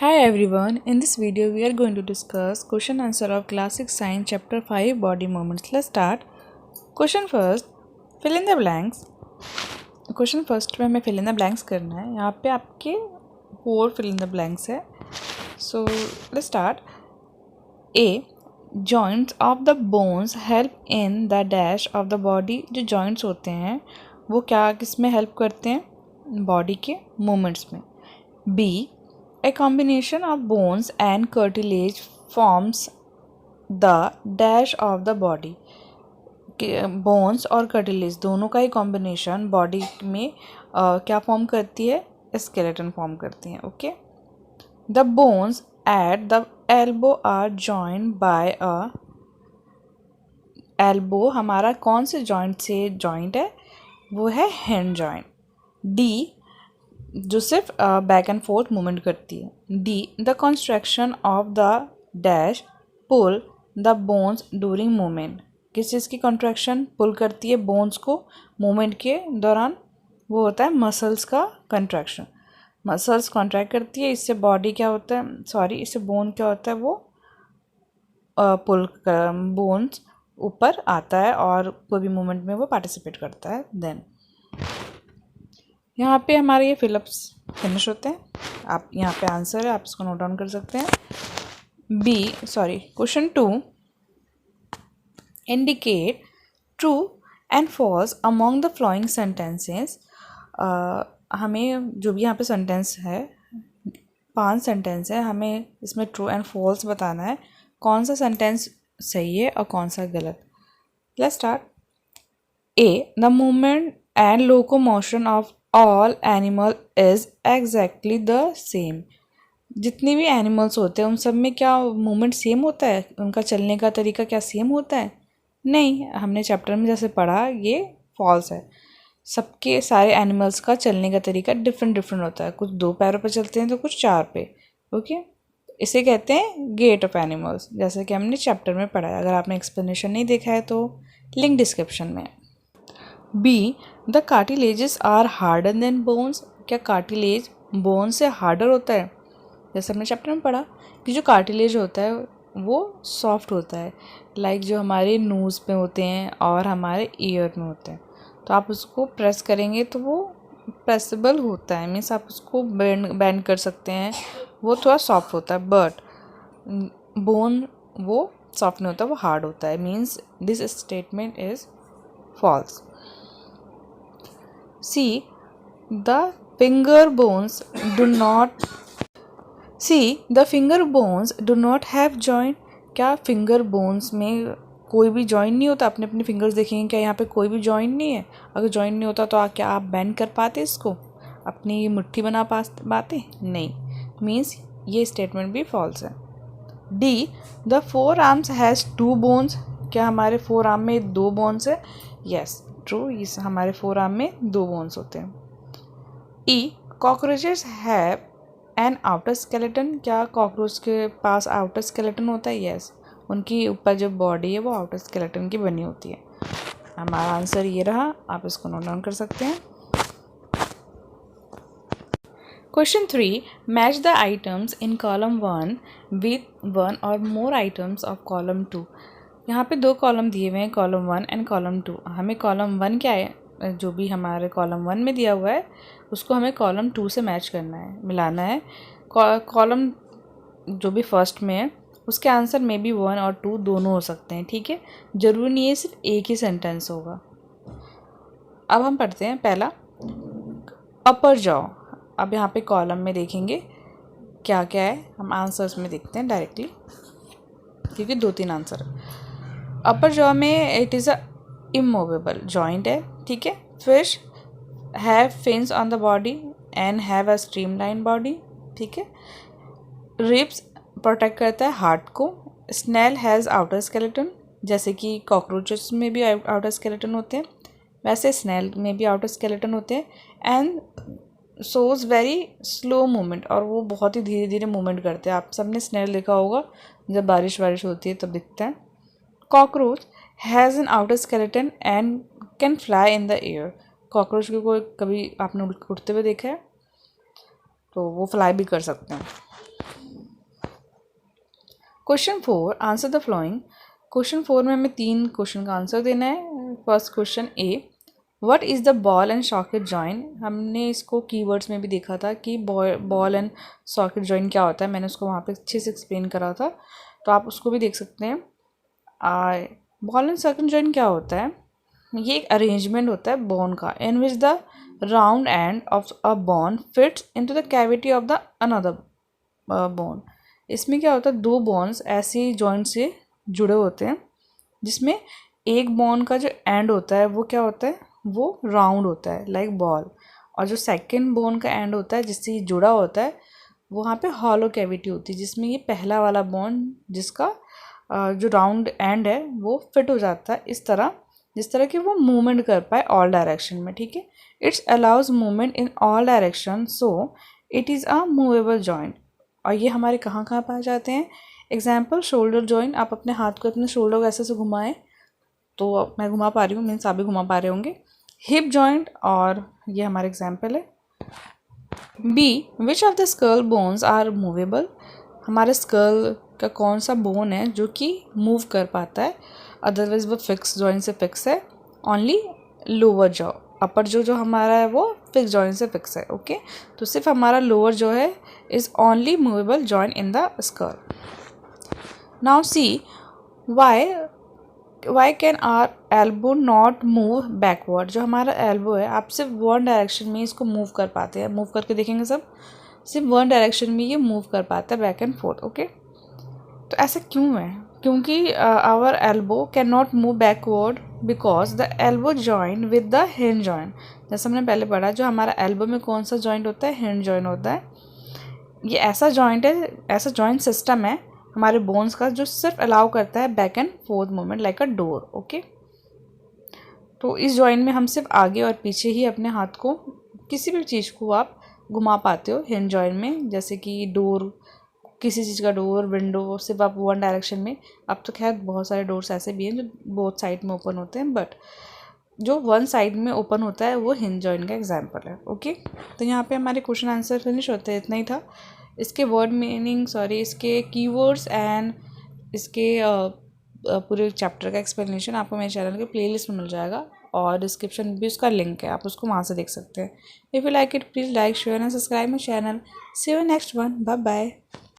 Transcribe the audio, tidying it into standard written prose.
Hi everyone, in this video we are going to discuss question answer of class 6 science chapter 5 body movements. Let's start. Question first, fill in the blanks. Question first में हमें fill in the blanks करना है. यहाँ पे आपके 4 fill in the blanks है. So let's start. A. Joints of the bones help in the dash of the body. जो joints होते हैं वो क्या किस में help करते हैं? Body के movements में. B. A combination of bones and cartilage forms the dash of the body. Bones और कार्टिलेज दोनों का ही कॉम्बिनेशन बॉडी में क्या फॉर्म करती है? स्केलेटन फॉर्म करती है. Okay. The bones at the elbow are joined by a. Elbow हमारा कौन से जॉइंट से जॉइंट है? वो है हैंड जॉइंट. डी जो सिर्फ बैक एंड फोर्थ मूवमेंट करती है. D the construction of the dash pull the bones during movement. किस चीज़ की कंट्रैक्शन पुल करती है बोन्स को मूवमेंट के दौरान? वो होता है मसल्स का कंट्रैक्शन. मसल्स कॉन्ट्रैक्ट करती है, इससे बॉडी क्या होता है इससे बोन क्या होता है? वो पुल बोन्स ऊपर आता है और कोई भी मूवमेंट में वो पार्टिसिपेट करता है. देन यहाँ पे हमारे ये फिलअप्स फिनिश होते हैं. आप यहाँ पे आंसर है, आप इसको नोट डाउन कर सकते हैं. Question 2 indicate true and false among the following sentences. हमें जो भी यहाँ पे सेंटेंस है 5 सेंटेंस है, हमें इसमें ट्रू एंड फॉल्स बताना है. कौन सा सेंटेंस सही है और कौन सा गलत. Let's start. A the movement and locomotion of all animal is exactly the same. जितने भी एनिमल्स होते हैं उन सब में क्या मूवमेंट सेम होता है? उनका चलने का तरीका क्या सेम होता है? नहीं. हमने चैप्टर में जैसे पढ़ा ये फॉल्स है. सबके सारे एनिमल्स का चलने का तरीका डिफरेंट होता है. कुछ 2 पैरों पर चलते हैं तो कुछ 4 पे. ओके. इसे कहते हैं गेट ऑफ एनिमल्स, जैसे कि हमने चैप्टर में पढ़ा है. अगर आपने एक्सप्लेनेशन नहीं देखा है तो लिंक डिस्क्रिप्शन में. B the cartilages are harder than bones. क्या कार्टिलेज बोन से हार्डर होता है? जैसे हमने चैप्टर में पढ़ा कि जो कार्टिलेज होता है वो सॉफ्ट होता है, लाइक जो हमारे नोज़ पे होते हैं और हमारे ईयर में होते हैं. तो आप उसको प्रेस करेंगे तो वो प्रेसेबल होता है, मीन्स आप उसको बैंड कर सकते हैं. वो थोड़ा सॉफ्ट होता है. बट बोन वो सॉफ्ट नहीं होता, वो हार्ड होता है. Means this statement is false. C. The finger bones do not. C. The finger bones do not have joint. क्या फिंगर बोन्स में कोई भी जॉइंट नहीं होता? अपने अपने फिंगर्स देखेंगे, क्या यहाँ पे कोई भी जॉइंट नहीं है? अगर जॉइंट नहीं होता तो क्या आप बैंड कर पाते इसको? अपनी मुट्ठी बना पाते? नहीं. मीन्स ये स्टेटमेंट भी फॉल्स है. D. The forearms has 2 bones. क्या हमारे फोर आर्म में 2 बोन्स है? Yes true. इस हमारे 4 आर्म में 2 बोन्स होते हैं. ई cockroaches have an outer skeleton. क्या कॉकरोच के पास आउटर स्केलेटन होता है? यस. उनकी ऊपर जो बॉडी है वो आउटर स्केलेटन की बनी होती है. हमारा आंसर ये रहा, आप इसको नोट डाउन कर सकते हैं. Question 3 match the items in column 1 with 1 और मोर आइटम्स ऑफ कॉलम 2. यहाँ पे 2 कॉलम दिए हुए हैं, कॉलम 1 एंड कॉलम 2. हमें कॉलम 1 क्या है, जो भी हमारे कॉलम 1 में दिया हुआ है उसको हमें कॉलम 2 से मैच करना है, मिलाना है. कॉलम जो भी फर्स्ट में है उसके आंसर में भी 1 और 2 दोनों हो सकते हैं. ठीक है, ज़रूरी नहीं है सिर्फ एक ही सेंटेंस होगा. अब हम पढ़ते हैं पहला अपर जॉ. अब यहाँ पे कॉलम में देखेंगे क्या क्या है, हम आंसर्स में देखते हैं डायरेक्टली क्योंकि 2-3 आंसर. अपर जॉ में it is a immovable joint है. ठीक है. Fish have fins on the body and have a streamline body. ठीक है. रिब्स प्रोटेक्ट करता है हार्ट को. Snail has outer skeleton. जैसे कि कॉकरोचेस में भी आउटर स्केलेटन होते हैं, वैसे स्नेल में भी आउटर स्केलेटन होते हैं. And shows very slow movement, और वो बहुत ही धीरे धीरे मूवमेंट करते हैं. आप सबने स्नेल देखा होगा जब बारिश होती है तब दिखता है. Cockroach has an outer skeleton and can fly in the air. Cockroach को कभी आपने उड़ते हुए देखा है तो वो फ्लाई भी कर सकते हैं. Question 4, answer the flowing. Question 4 में हमें 3 क्वेश्चन का आंसर देना है। First question A, what is the ball and socket join. हमने इसको कीवर्ड्स में भी देखा था कि बॉल एंड सॉकेट जॉइन क्या होता है, मैंने उसको वहाँ पे अच्छे से एक्सप्लेन करा था, तो आप उसको भी देख सकते हैं। बॉल एंड सॉकेट जॉइन क्या होता है, ये एक अरेंजमेंट होता है बोन का, in which the round end of a bone fits into the cavity of the another bone. इसमें क्या होता है, दो बोन्स ऐसे जॉइंट से जुड़े होते हैं जिसमें एक बोन का जो एंड होता है वो क्या होता है, वो राउंड होता है लाइक बॉल, और जो सेकंड बोन का एंड होता है जिससे ये जुड़ा होता है वहाँ पे हॉलो कैविटी होती है, जिसमें ये पहला वाला बोन जिसका जो राउंड एंड है वो फिट हो जाता है इस तरह, जिस तरह कि वो मूवमेंट कर पाए ऑल डायरेक्शन में। ठीक है, it's allows movement in all direction, so it is a movable joint. और ये हमारे कहाँ कहाँ पाए जाते हैं, एग्जाम्पल शोल्डर जॉइंट। आप अपने हाथ को अपने शोल्डर को ऐसे से घुमाएं, तो मैं घुमा पा रही हूँ, मीन्स आप भी घुमा पा रहे होंगे। हिप जॉइंट, और ये हमारा एग्जाम्पल है। B, which of the skull bones are movable. हमारे स्कल का कौन सा बोन है जो कि मूव कर पाता है, अदरवाइज वो फिक्स जॉइंट से फिक्स है। ओनली लोअर जॉ, अपर जो हमारा है वो फिक्स जॉइंट से फिक्स है। ओके, तो सिर्फ हमारा लोअर जो है is only movable joint in the skull. Now C why can our elbow not move backward. जो हमारा एल्बो है आप सिर्फ वन डायरेक्शन में इसको मूव कर पाते हैं, मूव करके देखेंगे सब, सिर्फ वन डायरेक्शन में ये मूव कर पाता है बैक एंड फोर्थ। ओके, तो ऐसा क्यों है, क्योंकि our elbow can not move backward because the elbow joint with the hinge joint. जैसे हमने पहले पढ़ा, जो हमारा एल्बो में कौन सा जॉइंट होता है, हिंज जॉइंट होता है। ये ऐसा जॉइंट है, ऐसा जॉइंट सिस्टम है हमारे बोन्स का जो सिर्फ अलाउ करता है back and fourth movement like a door. Okay, तो इस जॉइंट में हम सिर्फ आगे और पीछे ही अपने हाथ को, किसी भी चीज़ को आप घुमा पाते हो हिंज जॉइंट में, जैसे कि डोर, किसी चीज़ का डोर, विंडो, सिर्फ आप वन डायरेक्शन में। अब तो खैर बहुत सारे डोर्स ऐसे भी हैं जो बोथ साइड में ओपन होते हैं, बट जो वन साइड में ओपन होता है वो हिंज जॉइंट का एग्जाम्पल है। ओके, तो यहाँ पे हमारे क्वेश्चन आंसर फिनिश होते हैं, इतना ही था। इसके वर्ड मीनिंग, इसके कीवर्ड्स एंड इसके पूरे चैप्टर का एक्सप्लेनेशन आपको मेरे चैनल के प्लेलिस्ट में मिल जाएगा, और डिस्क्रिप्शन में भी उसका लिंक है, आप उसको वहाँ से देख सकते हैं। If you like it please like share and subscribe my channel. See you next one, bye bye.